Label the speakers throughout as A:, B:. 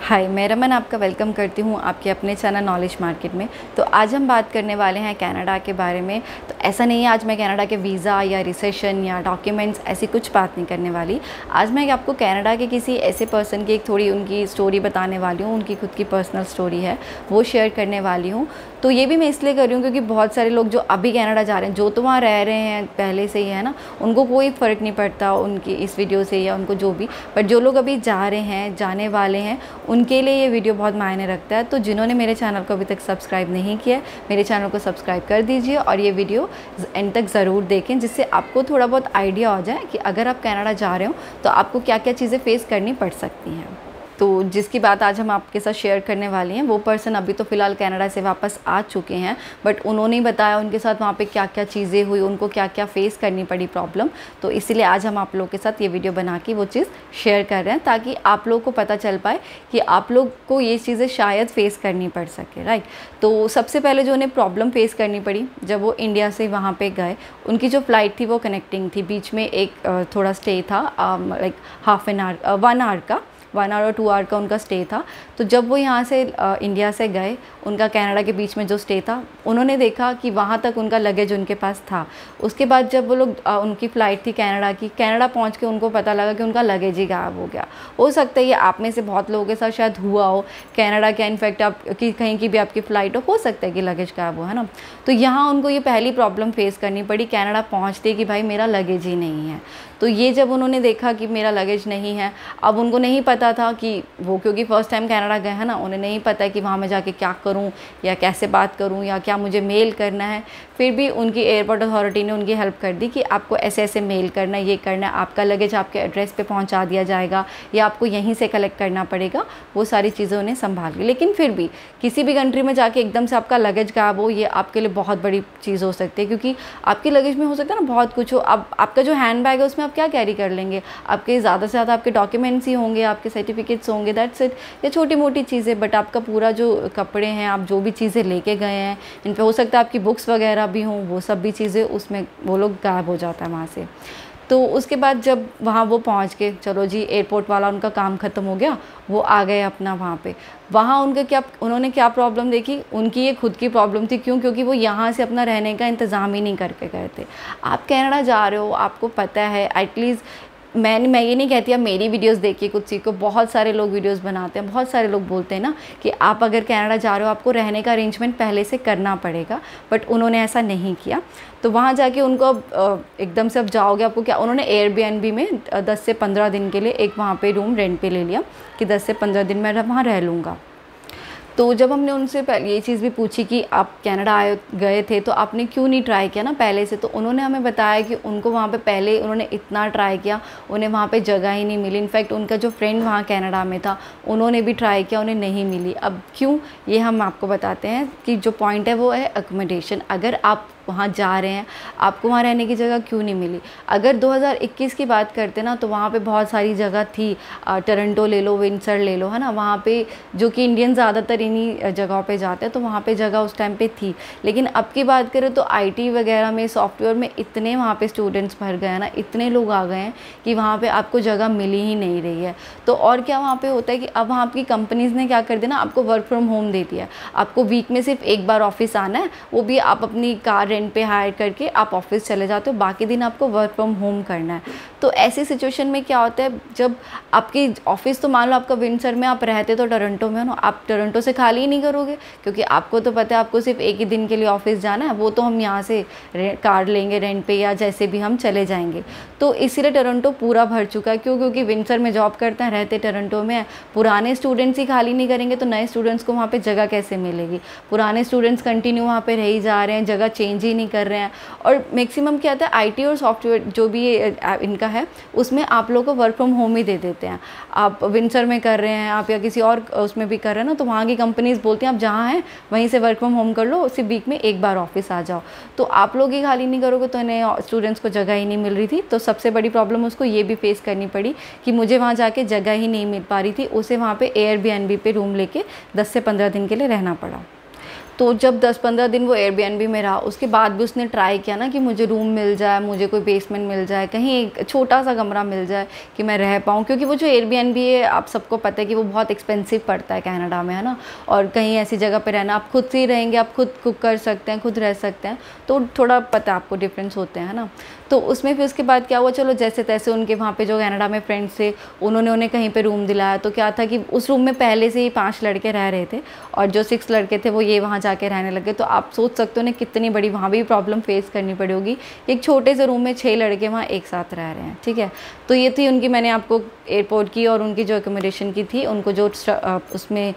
A: हाय, मैं रमन आपका वेलकम करती हूँ आपके अपने चैनल नॉलेज मार्केट में। तो आज हम बात करने वाले हैं कनाडा के बारे में। तो ऐसा नहीं है आज मैं कनाडा के वीज़ा या रिसेशन या डॉक्यूमेंट्स ऐसी कुछ बात नहीं करने वाली। आज मैं आपको कनाडा के किसी ऐसे पर्सन की एक थोड़ी उनकी स्टोरी बताने वाली हूँ। उनकी खुद की पर्सनल स्टोरी है, वो शेयर करने वाली हूँ। तो ये भी मैं इसलिए कर रही हूँ क्योंकि बहुत सारे लोग जो अभी कनाडा जा रहे हैं, जो तो वहाँ रह रहे हैं पहले से ही है ना, उनको कोई फ़र्क नहीं पड़ता उनकी इस वीडियो से या उनको जो भी, बट जो लोग अभी जा रहे हैं, जाने वाले हैं, उनके लिए ये वीडियो बहुत मायने रखता है। तो जिन्होंने मेरे चैनल को अभी तक सब्सक्राइब नहीं किया, मेरे चैनल को सब्सक्राइब कर दीजिए और ये वीडियो एंड तक ज़रूर देखें, जिससे आपको थोड़ा बहुत आइडिया हो जाए कि अगर आप कनाडा जा रहे हो तो आपको क्या क्या चीज़ें फेस करनी पड़ सकती हैं। तो जिसकी बात आज हम आपके साथ शेयर करने वाले हैं, वो पर्सन अभी तो फ़िलहाल कनाडा से वापस आ चुके हैं, बट उन्होंने ही बताया उनके साथ वहाँ पे क्या क्या चीज़ें हुई, उनको क्या क्या फेस करनी पड़ी प्रॉब्लम। तो इसीलिए आज हम आप लोगों के साथ ये वीडियो बना के वो चीज़ शेयर कर रहे हैं, ताकि आप लोग को पता चल पाए कि आप लोग को ये चीज़ें शायद फ़ेस करनी पड़ सके, राइट। तो सबसे पहले जो उन्हें प्रॉब्लम फेस करनी पड़ी जब वो इंडिया से वहाँ पर गए, उनकी जो फ़्लाइट थी वो कनेक्टिंग थी, बीच में एक थोड़ा स्टे था, like half an hour 1 hour का, 1 आवर और 2 आवर का उनका स्टे था। तो जब वो यहाँ से इंडिया से गए, उनका कनाडा के बीच में जो स्टे था, उन्होंने देखा कि वहाँ तक उनका लगेज उनके पास था। उसके बाद जब वो लोग उनकी फ़्लाइट थी कनाडा की, कनाडा पहुँच के उनको पता लगा कि उनका लगेज ही गायब हो गया। हो सकता है ये आप में से बहुत लोगों के साथ शायद हुआ हो, कनाडा क्या इनफैक्ट आप कि कहीं की भी आपकी फ़्लाइट हो सकता है कि लगेज गायब हो, है ना। तो यहाँ उनको ये पहली प्रॉब्लम फेस करनी पड़ी कनाडा पहुँचते कि भाई मेरा लगेज ही नहीं है। तो ये जब उन्होंने देखा कि मेरा लगेज नहीं है, अब उनको नहीं पता था कि वो, क्योंकि फ़र्स्ट टाइम कनाडा गए हैं ना, उन्हें नहीं पता है कि वहाँ मैं जाके क्या करूँ या कैसे बात करूँ या क्या मुझे मेल करना है। फिर भी उनकी एयरपोर्ट अथॉरिटी ने उनकी हेल्प कर दी कि आपको ऐसे ऐसे मेल करना है, ये करना है, आपका लगेज आपके एड्रेस पे पहुँचा दिया जाएगा या आपको यहीं से कलेक्ट करना पड़ेगा। वो सारी चीज़ें उन्हें संभाल ली। लेकिन फिर भी किसी भी कंट्री में जाके एकदम से आपका लगेज गायब हो, ये आपके लिए बहुत बड़ी चीज़ हो सकती है, क्योंकि आपके लगेज में हो सकता है ना बहुत कुछ हो। अब आपका जो हैंड बैग है उसमें आप क्या कैरी कर लेंगे, आपके ज़्यादा से ज़्यादा आपके डॉक्यूमेंट्स ही होंगे, आपके सर्टिफिकेट्स होंगे, दैट्स इट, या छोटी मोटी चीज़ें। बट आपका पूरा जो कपड़े हैं, आप जो भी चीज़ें लेके गए हैं, इन पे हो सकता है आपकी बुक्स वगैरह भी हों, वो सब भी चीज़ें उसमें वो लोग गायब हो जाता है वहाँ से। तो उसके बाद जब वहाँ वो पहुँच के, चलो जी एयरपोर्ट वाला उनका काम ख़त्म हो गया, वो आ गए अपना वहाँ पे। वहाँ उन्होंने क्या प्रॉब्लम देखी, उनकी ये खुद की प्रॉब्लम थी। क्यों? क्योंकि वो यहाँ से अपना रहने का इंतज़ाम ही नहीं करके गए थे। आप कनाडा जा रहे हो, आपको पता है, एटलीस्ट मैं ये नहीं कहती आप मेरी वीडियोस देखिए कुछ सीखो, बहुत सारे लोग वीडियोस बनाते हैं, बहुत सारे लोग बोलते हैं ना कि आप अगर कनाडा जा रहे हो आपको रहने का अरेंजमेंट पहले से करना पड़ेगा, बट उन्होंने ऐसा नहीं किया। तो वहाँ जाके उनको एकदम से अब जाओगे, आपको क्या, उन्होंने एयरबीएनबी में 10 से 15 दिन के लिए एक वहाँ पे रूम रेंट पे ले लिया कि 10 से 15 दिन मैं वहाँ रह लूँगा। तो जब हमने उनसे पहले ये चीज़ भी पूछी कि आप कनाडा गए थे तो आपने क्यों नहीं ट्राई किया ना पहले से, तो उन्होंने हमें बताया कि उनको वहाँ पे पहले उन्होंने इतना ट्राई किया, उन्हें वहाँ पे जगह ही नहीं मिली। इनफैक्ट उनका जो फ्रेंड वहाँ कनाडा में था, उन्होंने भी ट्राई किया, उन्हें नहीं मिली। अब क्यों, ये हम आपको बताते हैं कि जो पॉइंट है वो है अकोमोडेशन। अगर आप वहाँ जा रहे हैं, आपको वहाँ रहने की जगह क्यों नहीं मिली। अगर 2021 की बात करते ना, तो वहाँ पे बहुत सारी जगह थी, टोरंटो ले लो, विंडसर ले लो, है ना, वहाँ पे जो कि इंडियन ज़्यादातर इन्हीं जगहों पे जाते हैं, तो वहाँ पे जगह उस टाइम पे थी। लेकिन अब की बात करें तो आईटी वगैरह में, सॉफ्टवेयर में इतने वहाँ पे स्टूडेंट्स भर गए हैं ना, इतने लोग आ गए हैं कि वहाँ पर आपको जगह मिली ही नहीं रही है। तो और क्या वहाँ पर होता है कि अब वहाँ की कंपनीज़ ने क्या कर दिया ना, आपको वर्क फ्रॉम होम दे दिया है। आपको वीक में सिर्फ एक बार ऑफिस आना है, वो भी आप अपनी कार रेंट पे हायर करके आप ऑफिस चले जाते हो, बाकी दिन आपको वर्क फ्रॉम होम करना है। तो ऐसी सिचुएशन में क्या होता है, जब आपकी ऑफिस, तो मान लो आपका विंडसर में आप रहते तो टोरंटो में हो ना, आप टोरंटो से खाली ही नहीं करोगे, क्योंकि आपको तो पता है आपको सिर्फ एक ही दिन के लिए ऑफिस जाना है, वो तो हम यहाँ से कार लेंगे रेंट पे या जैसे भी हम चले जाएंगे। तो इसीलिए टोरंटो पूरा भर चुका है। क्यों? क्योंकि विंडसर में जॉब करते हैं, रहते टोरंटो में है, पुराने स्टूडेंट्स ही खाली नहीं करेंगे तो नए स्टूडेंट्स को वहाँ पर जगह कैसे मिलेगी। पुराने स्टूडेंट्स कंटिन्यू वहाँ पर रह ही जा रहे हैं, जगह चेंज ही नहीं कर रहे हैं। और मैक्सिमम क्या होता है, आईटी और सॉफ्टवेयर जो भी इनका है, उसमें आप लोगों को वर्क फ्रॉम होम ही दे देते हैं। आप विंडसर में कर रहे हैं, आप या किसी और उसमें भी कर रहे हैं ना, तो वहाँ की कंपनीज बोलती हैं आप जहाँ हैं वहीं से वर्क फ्रॉम होम कर लो, सिर्फ वीक में एक बार ऑफिस आ जाओ। तो आप लोग ही खाली नहीं करोगे तो इन्हें स्टूडेंट्स को जगह ही नहीं मिल रही थी। तो सबसे बड़ी प्रॉब्लम उसको ये भी फेस करनी पड़ी कि मुझे वहाँ जाके जगह ही नहीं मिल पा रही थी, उसे वहाँ पर एयरबीएनबी पे रूम लेके 10 से 15 दिन के लिए रहना पड़ा। तो जब 10-15 दिन वो एयरबीएनबी में रहा, उसके बाद भी उसने ट्राई किया ना कि मुझे रूम मिल जाए, मुझे कोई बेसमेंट मिल जाए, कहीं एक छोटा सा कमरा मिल जाए कि मैं रह पाऊँ, क्योंकि वो जो एयरबीएनबी है आप सबको पता है कि वो बहुत एक्सपेंसिव पड़ता है कनाडा में, है ना। और कहीं ऐसी जगह पे रहना, आप खुद से ही रहेंगे, आप खुद कुक कर सकते हैं, खुद रह सकते हैं, तो थोड़ा पता है आपको डिफरेंस होते हैं, है ना। तो उसमें फिर उसके बाद क्या हुआ, चलो जैसे तैसे उनके वहाँ पे जो कनाडा में फ्रेंड्स थे उन्होंने उन्हें कहीं पे रूम दिलाया। तो क्या था कि उस रूम में पहले से ही 5 लड़के रह रहे थे और जो 6 लड़के थे वो ये वहाँ जाके रहने लगे। तो आप सोच सकते हो उन्हें कितनी बड़ी वहाँ भी प्रॉब्लम फेस करनी पड़ी होगी। एक छोटे से रूम में 6 लड़के वहाँ एक साथ रह रहे हैं, ठीक है। तो ये थी उनकी, मैंने आपको एयरपोर्ट की और उनकी जो एकोमोडेशन की थी, उनको जो उसमें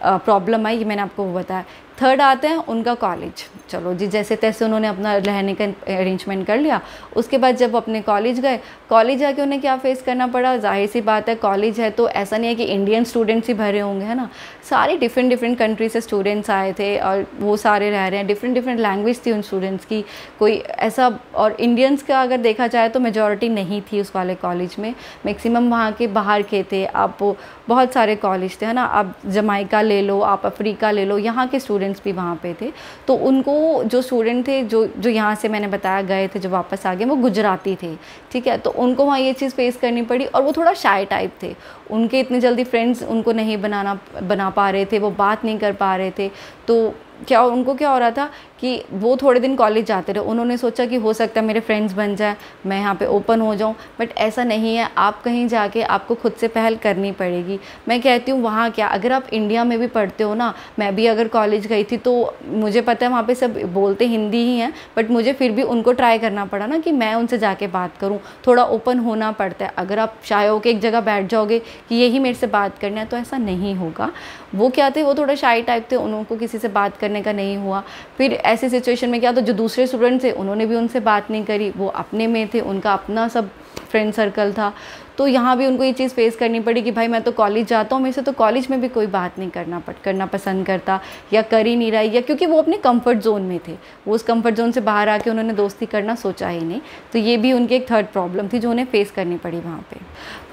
A: प्रॉब्लम आई, ये मैंने आपको वो बताया। थर्ड आते हैं उनका कॉलेज। चलो जी, जैसे तैसे उन्होंने अपना रहने का अरेंजमेंट कर लिया। उसके बाद जब अपने कॉलेज गए, कॉलेज जाके उन्हें क्या फेस करना पड़ा, जाहिर सी बात है कॉलेज है तो ऐसा नहीं है कि इंडियन स्टूडेंट्स ही भरे होंगे, है ना। सारे डिफरेंट कंट्री से स्टूडेंट्स आए थे और वो सारे रह रहे हैं, डिफरेंट लैंग्वेज थी उन स्टूडेंट्स की, कोई ऐसा। और इंडियंस का अगर देखा जाए तो मेजॉरिटी नहीं थी उस वाले कॉलेज में, मैक्सिमम वहाँ के बाहर के थे। आप बहुत सारे कॉलेज थे, है ना। आप जमाइका ले लो, आप अफ्रीका ले लो, यहाँ के स्टूडेंट्स भी वहाँ पे थे। तो उनको जो स्टूडेंट थे जो यहाँ से मैंने बताया गए थे, जो वापस आ गए, वो गुजराती थे, ठीक है। तो उनको वहाँ ये चीज़ फेस करनी पड़ी और वो थोड़ा शाय टाइप थे। उनके इतनी जल्दी फ्रेंड्स उनको नहीं बना पा रहे थे, वो बात नहीं कर पा रहे थे। तो उनको क्या हो रहा था कि वो थोड़े दिन कॉलेज जाते रहे, उन्होंने सोचा कि हो सकता है मेरे फ्रेंड्स बन जाए, मैं यहाँ पे ओपन हो जाऊँ। बट ऐसा नहीं है, आप कहीं जाके आपको खुद से पहल करनी पड़ेगी। मैं कहती हूँ वहाँ क्या, अगर आप इंडिया में भी पढ़ते हो ना, मैं भी अगर कॉलेज गई थी तो मुझे पता है वहाँ पे सब बोलते हिंदी ही हैं, बट मुझे फिर भी उनको ट्राई करना पड़ा ना कि मैं उनसे जाके बात करूँ, थोड़ा ओपन होना पड़ता है। अगर आप शाय होकर एक जगह बैठ जाओगे कि यही मेरे से बात करना है, तो ऐसा नहीं होगा। वो क्या थे, वो थोड़ा शाय टाइप थे, उनको किसी से बात करने का नहीं हुआ। फिर ऐसे सिचुएशन में क्या, तो जो दूसरे स्टूडेंट थे उन्होंने भी उनसे बात नहीं करी, वो अपने में थे, उनका अपना सब फ्रेंड सर्कल था। तो यहाँ भी उनको ये चीज़ फेस करनी पड़ी कि भाई मैं तो कॉलेज जाता हूँ, मेरे से तो कॉलेज में भी कोई बात नहीं करना पसंद करता या कर ही नहीं रहा, या क्योंकि वो अपने कंफर्ट जोन में थे, वो उस कंफर्ट जोन से बाहर आके उन्होंने दोस्ती करना सोचा ही नहीं। तो ये भी उनकी एक थर्ड प्रॉब्लम थी जो उन्हें फेस करनी पड़ी वहाँ पे।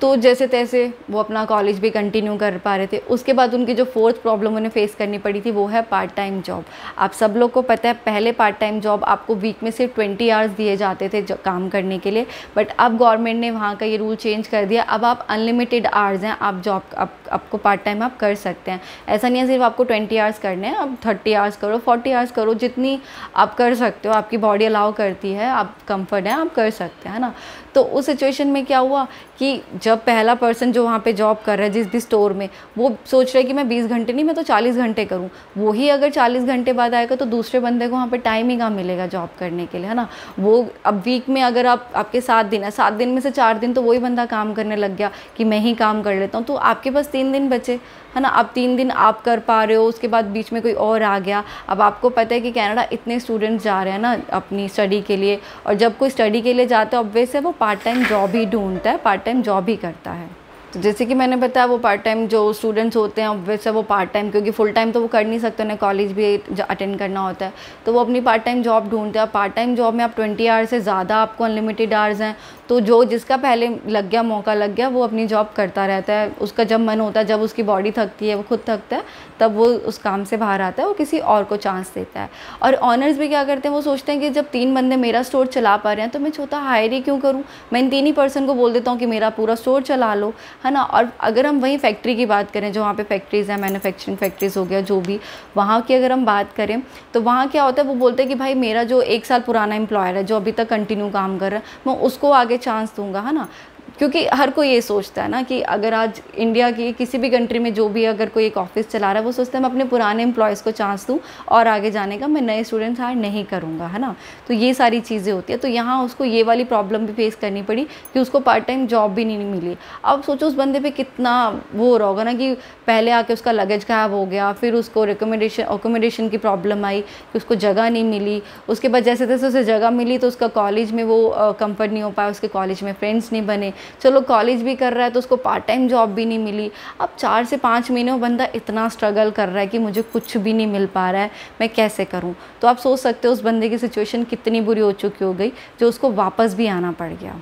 A: तो जैसे तैसे वो अपना कॉलेज भी कंटिन्यू कर पा रहे थे। उसके बाद उनकी जो फोर्थ प्रॉब्लम उन्हें फेस करनी पड़ी थी वो है पार्ट टाइम जॉब। आप सब लोग को पता है पहले पार्ट टाइम जॉब आपको वीक में सिर्फ 20 आवर्स दिए जाते थे काम करने के लिए, बट अब गवर्नमेंट ने वहाँ का ये रूल चेंज कर दिया। अब आप अनलिमिटेड आवर्स हैं, आप जॉब आपको पार्ट टाइम आप कर सकते हैं। ऐसा नहीं है सिर्फ आपको 20 आवर्स करने हैं, आप 30 आवर्स करो, 40 आवर्स करो, जितनी आप कर सकते हो, आपकी बॉडी अलाउ करती है, आप कंफर्ट है, आप कर सकते हैं ना। तो उस सिचुएशन में क्या हुआ कि जब पहला पर्सन जो वहाँ पे जॉब कर रहा है जिस भी स्टोर में, वो सोच रहा है कि मैं 20 घंटे नहीं, मैं तो 40 घंटे करूँ। वही अगर 40 घंटे बाद आएगा तो दूसरे बंदे को वहाँ पे टाइम ही कहाँ मिलेगा जॉब करने के लिए, है ना। वो अब वीक में अगर आपके 7 दिन है, 7 दिन में से 4 दिन तो वही बंदा काम करने लग गया कि मैं ही काम कर लेता हूँ, तो आपके पास 3 दिन बचे, है ना। अब 3 दिन आप कर पा रहे हो, उसके बाद बीच में कोई और आ गया। अब आपको पता है कि कनाडा इतने स्टूडेंट्स जा रहे हैं ना अपनी स्टडी के लिए, और जब कोई स्टडी के लिए जाता है ऑब्वियस है वो पार्ट टाइम जॉब ही ढूंढता है, पार्ट टाइम जॉब ही करता है। तो जैसे कि मैंने बताया वो पार्ट टाइम जो स्टूडेंट्स होते हैं वैसे वो पार्ट टाइम, क्योंकि फुल टाइम तो वो कर नहीं सकते, उन्हें कॉलेज भी अटेंड करना होता है, तो वो अपनी पार्ट टाइम जॉब ढूंढते हैं। पार्ट टाइम जॉब में आप 20 आवर्स से ज़्यादा आपको अनलिमिटेड आवर्स हैं, तो जो जिसका पहले लग गया, मौका लग गया, वो अपनी जॉब करता रहता है। उसका जब मन होता है, जब उसकी बॉडी थकती है, वो खुद थकता है, तब वो उस काम से बाहर आता है, वो किसी और को चांस देता है। और ऑनर्स भी क्या करते हैं, वो सोचते हैं कि जब 3 बंदे मेरा स्टोर चला पा रहे हैं तो मैं चौथा हायर ही क्यों करूँ, मैं इन 3 ही पर्सन को बोल देता हूँ कि मेरा पूरा स्टोर चला लो, है ना। और अगर हम वहीं फैक्ट्री की बात करें, जो वहाँ पे फैक्ट्रीज़ हैं, मैन्युफैक्चरिंग फैक्ट्रीज़ हो गया, जो भी वहाँ की अगर हम बात करें, तो वहाँ क्या होता है, वो बोलते हैं कि भाई मेरा जो 1 साल पुराना एम्प्लॉयर है जो अभी तक कंटिन्यू काम कर रहा है, मैं उसको आगे चांस दूंगा, है ना। क्योंकि हर कोई ये सोचता है ना कि अगर आज इंडिया की किसी भी कंट्री में जो भी अगर कोई एक ऑफिस चला रहा है, वो सोचता है मैं अपने पुराने एम्प्लॉयज़ को चांस दूँ और आगे जाने का, मैं नए स्टूडेंट्स हायर नहीं करूँगा, है ना। तो ये सारी चीज़ें होती है। तो यहाँ उसको ये वाली प्रॉब्लम भी फेस करनी पड़ी कि उसको पार्ट टाइम जॉब भी नहीं मिली। अब सोचो उस बंदे पे कितना वो हो रहा होगा ना कि पहले आके उसका लगेज गायब हो गया, फिर उसको अकोमोडेशन की प्रॉब्लम आई कि उसको जगह नहीं मिली, उसके बाद जैसे तैसे उसे जगह मिली तो उसका कॉलेज में वो कंफर्ट नहीं हो पाया, उसके कॉलेज में फ्रेंड्स नहीं बने। चलो कॉलेज भी कर रहा है तो उसको पार्ट टाइम जॉब भी नहीं मिली। अब 4 से 5 महीने वो बंदा इतना स्ट्रगल कर रहा है कि मुझे कुछ भी नहीं मिल पा रहा है, मैं कैसे करूं। तो आप सोच सकते हो उस बंदे की सिचुएशन कितनी बुरी हो चुकी हो गई जो उसको वापस भी आना पड़ गया।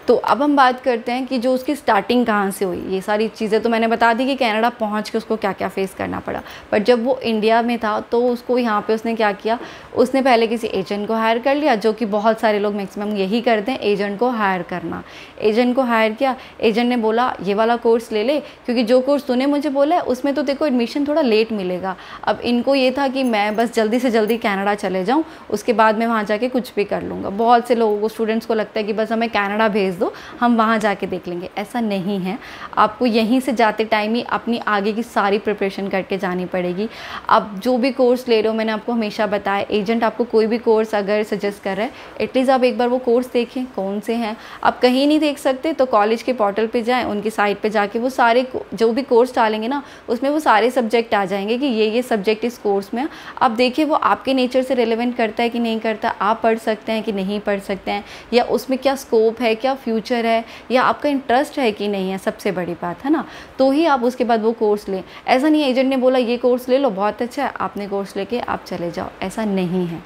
A: तो अब हम बात करते हैं कि जो उसकी स्टार्टिंग कहाँ से हुई। ये सारी चीज़ें तो मैंने बता दी कि कनाडा पहुँच के उसको क्या क्या फेस करना पड़ा, बट जब वो इंडिया में था तो उसको यहाँ पे उसने क्या किया, उसने पहले किसी एजेंट को हायर कर लिया, जो कि बहुत सारे लोग मैक्सिमम यही करते हैं, एजेंट को हायर करना। एजेंट को हायर किया, एजेंट ने बोला ये वाला कोर्स ले ले, क्योंकि जो कोर्स तूने मुझे बोला है उसमें तो देखो एडमिशन थोड़ा लेट मिलेगा। अब इनको ये था कि मैं बस जल्दी से जल्दी कनाडा चले जाऊँ, उसके बाद मैं वहाँ जाके कुछ भी कर लूँगा। बहुत से लोगों को, स्टूडेंट्स को लगता है कि बस हमें कनाडा भेज दो, हम वहाँ जाके देख लेंगे। ऐसा नहीं है, आपको यहीं से जाते टाइम ही अपनी आगे की सारी प्रिपरेशन करके जानी पड़ेगी। आप जो भी कोर्स ले रहे हो, मैंने आपको हमेशा बताया, एजेंट आपको कोई भी कोर्स अगर सजेस्ट कर रहा है, एटलीस्ट आप एक बार वो कोर्स देखें कौन से हैं। आप कहीं नहीं देख सकते तो कॉलेज के पोर्टल पे जाएं, उनकी साइट पे जाके वो सारे जो भी कोर्स डालेंगे ना, उसमें वो सारे सब्जेक्ट आ जाएंगे कि ये सब्जेक्ट इस कोर्स में। आप देखिए वो आपके नेचर से रिलेवेंट करता है कि नहीं करता, आप पढ़ सकते हैं कि नहीं पढ़ सकते हैं, या उसमें क्या स्कोप है, क्या फ्यूचर है, या आपका इंटरेस्ट है कि नहीं है, सबसे बड़ी बात है ना। तो ही आप उसके बाद वो कोर्स लें। ऐसा नहीं है एजेंट ने बोला ये कोर्स ले लो बहुत अच्छा है, आपने कोर्स लेके आप चले जाओ, ऐसा नहीं है।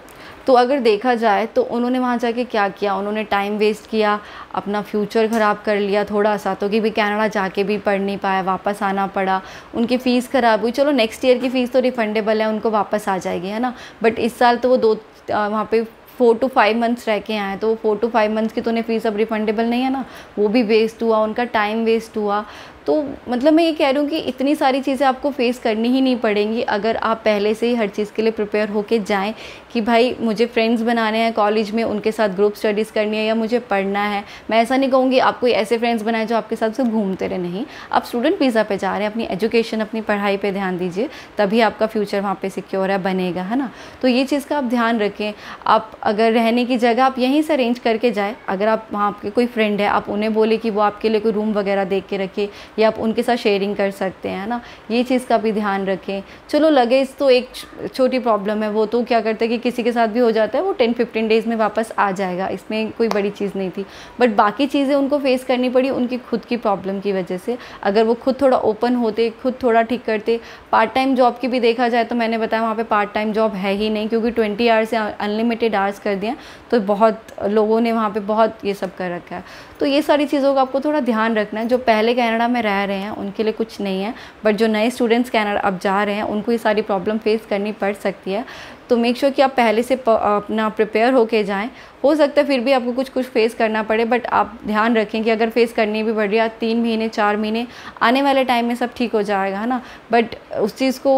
A: तो अगर देखा जाए तो उन्होंने वहाँ जाके क्या किया, उन्होंने टाइम वेस्ट किया, अपना फ्यूचर ख़राब कर लिया थोड़ा सा, तो कि भी कनाडा जाके भी पढ़ नहीं पाया, वापस आना पड़ा, उनकी फ़ीस ख़राब हुई। चलो नेक्स्ट ईयर की फ़ीस तो रिफंडेबल है, उनको वापस आ जाएगी, है ना। बट इस साल तो वो वहाँ पे 4 to 5 मंथ्स रह के आए, तो 4 to 5 मंथ्स की तो उन्हें फ़ीस अब रिफंडेबल नहीं है ना, वो भी वेस्ट हुआ, उनका टाइम वेस्ट हुआ। तो मतलब मैं ये कह रही हूँ कि इतनी सारी चीज़ें आपको फेस करनी ही नहीं पड़ेंगी अगर आप पहले से ही हर चीज़ के लिए प्रिपेयर होके जाएं कि भाई मुझे फ्रेंड्स बनाने हैं कॉलेज में, उनके साथ ग्रुप स्टडीज़ करनी है, या मुझे पढ़ना है। मैं ऐसा नहीं कहूँगी आप कोई ऐसे फ्रेंड्स बनाएं जो आपके साथ सिर्फ घूमते रहे, नहीं। आप स्टूडेंट वीज़ा पे जा रहे हैं, अपनी एजुकेशन, अपनी पढ़ाई पर ध्यान दीजिए, तभी आपका फ्यूचर वहाँ पर सिक्योर है, बनेगा, है ना। तो ये चीज़ का आप ध्यान रखें। आप अगर रहने की जगह आप यहीं से अरेंज करके जाए, अगर आप वहाँ आपके कोई फ्रेंड है, आप उन्हें बोले कि वो आपके लिए कोई रूम वगैरह देख के रखे, या आप उनके साथ शेयरिंग कर सकते हैं, ना। ये चीज़ का भी ध्यान रखें। चलो लगेज तो एक छोटी प्रॉब्लम है, वो तो क्या करते हैं कि किसी के साथ भी हो जाता है, वो 10-15 डेज़ में वापस आ जाएगा, इसमें कोई बड़ी चीज़ नहीं थी। बट बाकी चीज़ें उनको फेस करनी पड़ी उनकी खुद की प्रॉब्लम की वजह से। अगर वो खुद थोड़ा ओपन होते, खुद थोड़ा ठीक करते। पार्ट टाइम जॉब की भी देखा जाए तो मैंने बताया वहाँ पर पार्ट टाइम जॉब है ही नहीं, क्योंकि 20 आवर्स से अनलिमिटेड आवर्स कर दिए, तो बहुत लोगों ने वहाँ पे बहुत ये सब कर रखा है। तो ये सारी चीज़ों का आपको थोड़ा ध्यान रखना है। जो पहले कनाडा में रह रहे हैं उनके लिए कुछ नहीं है, बट जो नए स्टूडेंट्स कनाडा अब जा रहे हैं उनको ये सारी प्रॉब्लम फेस करनी पड़ सकती है। तो मेक श्योर कि आप पहले से अपना प्रिपेयर होके जाएं। हो सकता है फिर भी आपको कुछ फेस करना पड़े, बट आप ध्यान रखें कि अगर फेस करनी भी पड़ रही है 3 महीने 4 महीने, आने वाले टाइम में सब ठीक हो जाएगा, है ना। बट उस चीज़ को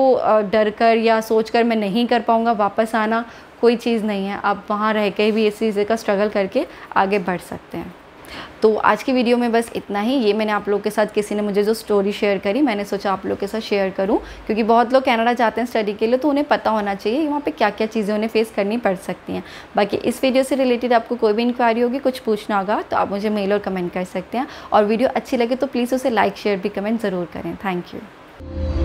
A: डर कर या सोच कर मैं नहीं कर पाऊँगा वापस आना, कोई चीज़ नहीं है। आप वहाँ रह के भी इस चीज़ का स्ट्रगल करके आगे बढ़ सकते हैं। तो आज की वीडियो में बस इतना ही। ये मैंने आप लोग के साथ, किसी ने मुझे जो स्टोरी शेयर करी, मैंने सोचा आप लोग के साथ शेयर करूं, क्योंकि बहुत लोग कनाडा जाते हैं स्टडी के लिए, तो उन्हें पता होना चाहिए वहाँ पे क्या क्या चीज़ें उन्हें फेस करनी पड़ सकती हैं। बाकी इस वीडियो से रिलेटेड आपको कोई भी इंक्वायरी होगी, कुछ पूछना होगा, तो आप मुझे मेल और कमेंट कर सकते हैं। और वीडियो अच्छी लगे तो प्लीज़ उसे लाइक, शेयर भी, कमेंट ज़रूर करें। Thank you.